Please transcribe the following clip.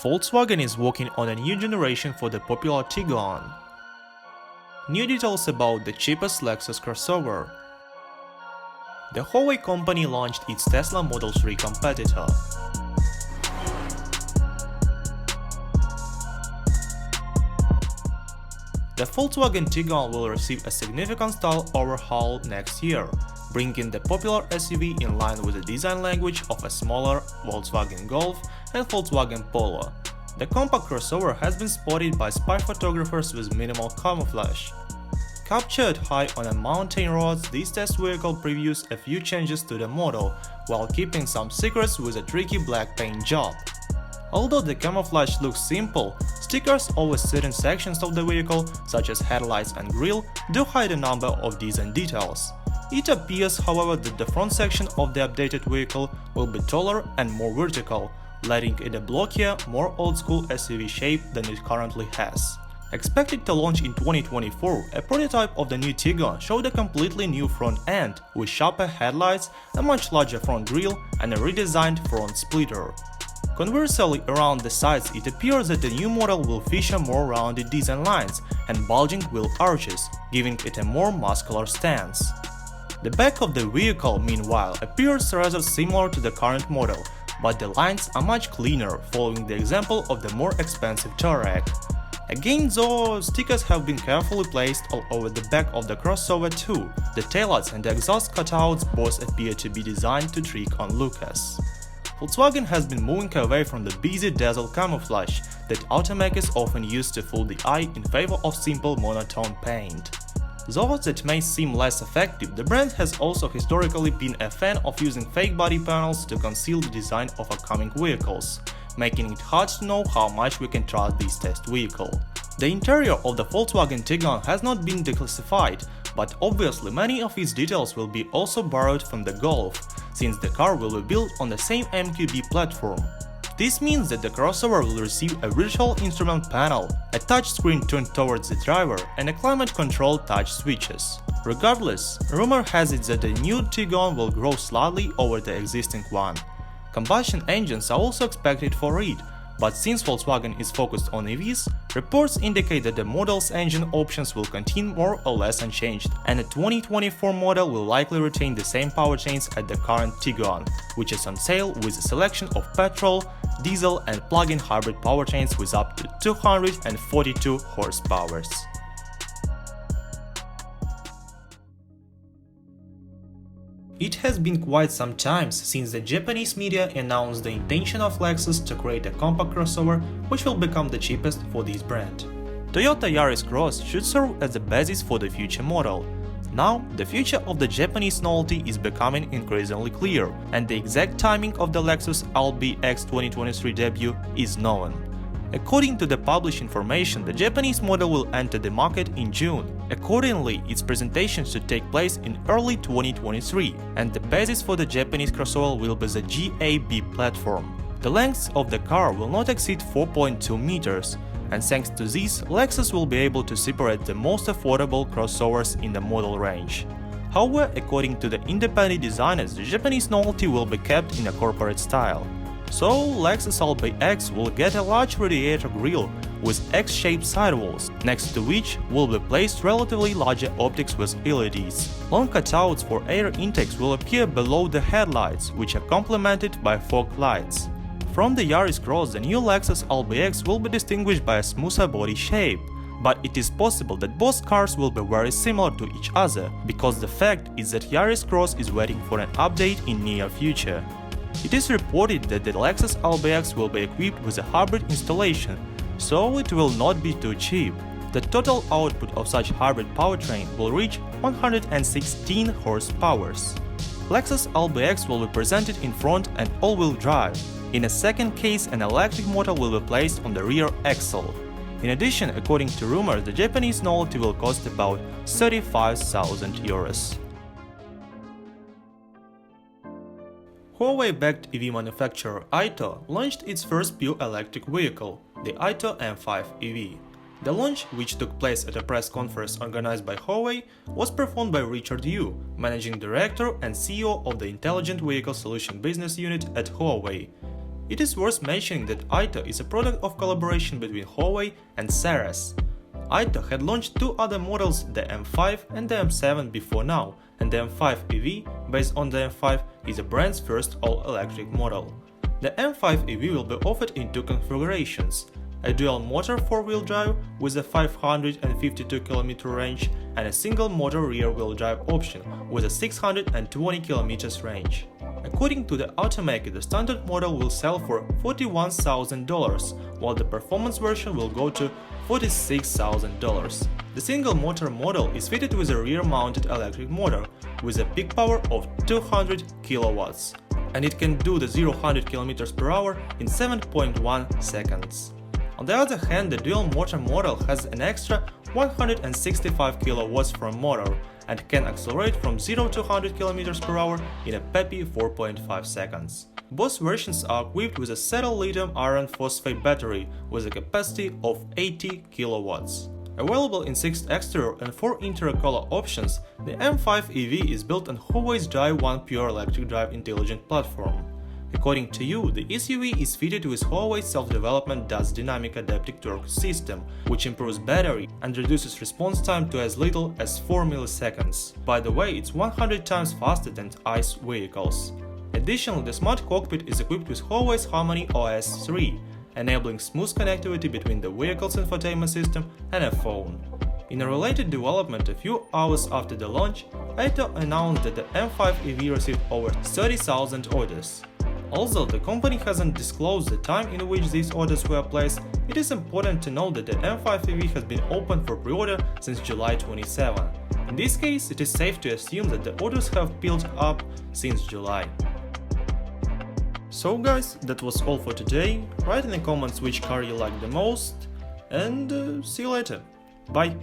Volkswagen is working on a new generation for the popular Tiguan. New details about the cheapest Lexus crossover. The Huawei company launched its Tesla Model 3 competitor. The Volkswagen Tiguan will receive a significant style overhaul next year, bringing the popular SUV in line with the design language of a smaller Volkswagen Golf and Volkswagen Polo. The compact crossover has been spotted by spy photographers with minimal camouflage. Captured high on a mountain roads, this test vehicle previews a few changes to the model, while keeping some secrets with a tricky black paint job. Although the camouflage looks simple, stickers over certain sections of the vehicle, such as headlights and grille, do hide a number of decent details. It appears, however, that the front section of the updated vehicle will be taller and more vertical, letting it a blockier, more old-school SUV shape than it currently has. Expected to launch in 2024, a prototype of the new Tiguan showed a completely new front end, with sharper headlights, a much larger front grille, and a redesigned front splitter. Conversely, around the sides, it appears that the new model will feature more rounded design lines and bulging wheel arches, giving it a more muscular stance. The back of the vehicle, meanwhile, appears rather similar to the current model, but the lines are much cleaner, following the example of the more expensive Touareg. Again though, stickers have been carefully placed all over the back of the crossover too. The taillights and the exhaust cutouts both appear to be designed to trick onlookers. Volkswagen has been moving away from the busy dazzle camouflage that automakers often use to fool the eye in favor of simple monotone paint. Though that may seem less effective, the brand has also historically been a fan of using fake body panels to conceal the design of upcoming vehicles, making it hard to know how much we can trust this test vehicle. The interior of the Volkswagen Tiguan has not been declassified, but obviously many of its details will be also borrowed from the Golf, since the car will be built on the same MQB platform. This means that the crossover will receive a virtual instrument panel, a touchscreen turned towards the driver, and a climate-controlled touch switches. Regardless, rumor has it that the new Tiguan will grow slightly over the existing one. Combustion engines are also expected for it, but since Volkswagen is focused on EVs, reports indicate that the model's engine options will continue more or less unchanged, and the 2024 model will likely retain the same powertrains as the current Tiguan, which is on sale with a selection of petrol, diesel and plug-in hybrid powertrains with up to 242 horsepower. It has been quite some time since the Japanese media announced the intention of Lexus to create a compact crossover which will become the cheapest for this brand. Toyota Yaris Cross should serve as the basis for the future model. Now, the future of the Japanese novelty is becoming increasingly clear, and the exact timing of the Lexus LBX 2023 debut is known. According to the published information, the Japanese model will enter the market in June. Accordingly, its presentation should take place in early 2023, and the basis for the Japanese crossover will be the GAB platform. The length of the car will not exceed 4.2 meters, and thanks to this, Lexus will be able to separate the most affordable crossovers in the model range. However, according to the independent designers, the Japanese novelty will be kept in a corporate style. So, Lexus LBX will get a large radiator grille with X-shaped sidewalls, next to which will be placed relatively larger optics with LEDs. Long cutouts for air intakes will appear below the headlights, which are complemented by fog lights. From the Yaris Cross, the new Lexus LBX will be distinguished by a smoother body shape, but it is possible that both cars will be very similar to each other, because the fact is that Yaris Cross is waiting for an update in near future. It is reported that the Lexus LBX will be equipped with a hybrid installation, so it will not be too cheap. The total output of such hybrid powertrain will reach 116 horsepower. Lexus LBX will be presented in front and all-wheel drive. In a second case, an electric motor will be placed on the rear axle. In addition, according to rumors, the Japanese novelty will cost about 35,000 euros. Huawei-backed EV manufacturer AITO launched its first pure electric vehicle, the AITO M5 EV. The launch, which took place at a press conference organized by Huawei, was performed by Richard Yu, Managing Director and CEO of the Intelligent Vehicle Solution Business Unit at Huawei. It is worth mentioning that AITO is a product of collaboration between Huawei and Ceres. AITO had launched two other models, the M5 and the M7 before now, and the M5 EV, based on the M5, is the brand's first all-electric model. The M5 EV will be offered in two configurations: a dual-motor four-wheel drive with a 552 km range and a single-motor rear-wheel drive option with a 620 km range. According to the automaker, the standard model will sell for $41,000, while the performance version will go to $46,000. The single-motor model is fitted with a rear-mounted electric motor with a peak power of 200 kW, and it can do the 0-100 km/h in 7.1 seconds. On the other hand, the dual-motor model has an extra 165 kW from motor and can accelerate from 0 to 100 km/h in a peppy 4.5 seconds. Both versions are equipped with a saddle lithium iron phosphate battery with a capacity of 80 kW. Available in 6 exterior and 4 interior color options, the M5 EV is built on Huawei's Drive 1 pure electric drive intelligent platform. According to you, the SUV is fitted with Huawei's self-development DAS dynamic adaptive torque system, which improves battery and reduces response time to as little as 4 milliseconds. By the way, it's 100 times faster than ICE vehicles. Additionally, the smart cockpit is equipped with Huawei's Harmony OS 3, enabling smooth connectivity between the vehicle's infotainment system and a phone. In a related development, a few hours after the launch, AITO announced that the M5 EV received over 30,000 orders. Although the company hasn't disclosed the time in which these orders were placed, it is important to note that the M5 EV has been open for pre-order since July 27. In this case, it is safe to assume that the orders have built up since July. So guys, that was all for today. Write in the comments which car you like the most, and see you later. Bye!